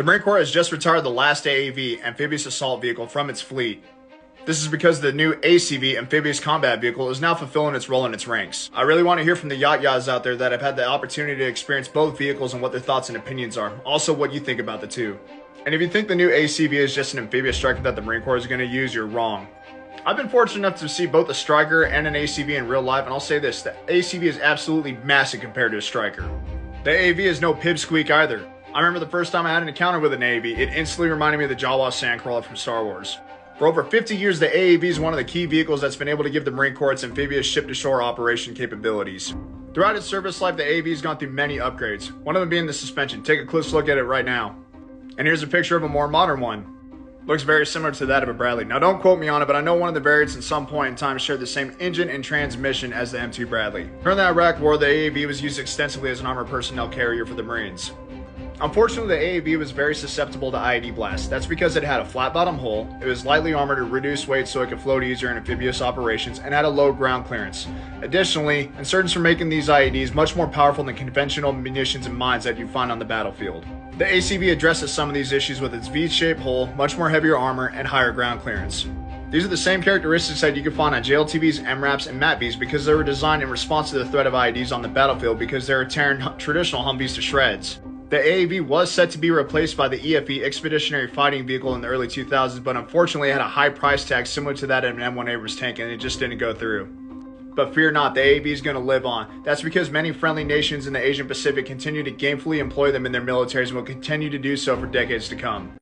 The Marine Corps has just retired the last AAV, amphibious assault vehicle, from its fleet. This is because the new ACV, amphibious combat vehicle, is now fulfilling its role in its ranks. I really want to hear from the yachts out there that have had the opportunity to experience both vehicles and what their thoughts and opinions are. Also, what you think about the two. And if you think the new ACV is just an amphibious striker that the Marine Corps is going to use, you're wrong. I've been fortunate enough to see both a striker and an ACV in real life, and I'll say this, the ACV is absolutely massive compared to a striker. The AAV is no pipsqueak either. I remember the first time I had an encounter with an AAV, it instantly reminded me of the Jawa Sandcrawler from Star Wars. For over 50 years, the AAV is one of the key vehicles that's been able to give the Marine Corps its amphibious ship-to-shore operation capabilities. Throughout its service life, the AAV has gone through many upgrades, one of them being the suspension. Take a close look at it right now. And here's a picture of a more modern one. Looks very similar to that of a Bradley. Now don't quote me on it, but I know one of the variants at some point in time shared the same engine and transmission as the M2 Bradley. During the Iraq War, the AAV was used extensively as an armored personnel carrier for the Marines. Unfortunately, the AAV was very susceptible to IED blasts. That's because it had a flat bottom hull, it was lightly armored to reduce weight so it could float easier in amphibious operations, and had a low ground clearance. Additionally, insurgents were making these IEDs much more powerful than conventional munitions and mines that you find on the battlefield. The ACV addresses some of these issues with its V-shaped hull, much more heavier armor, and higher ground clearance. These are the same characteristics that you can find on JLTVs, MRAPs, and MATVs because they were designed in response to the threat of IEDs on the battlefield because they were tearing traditional Humvees to shreds. The AAV was set to be replaced by the EFE Expeditionary Fighting Vehicle in the early 2000s, but unfortunately it had a high price tag similar to that of an M1 Abrams tank, and it just didn't go through. But fear not, the AAV is going to live on. That's because many friendly nations in the Asian Pacific continue to gainfully employ them in their militaries and will continue to do so for decades to come.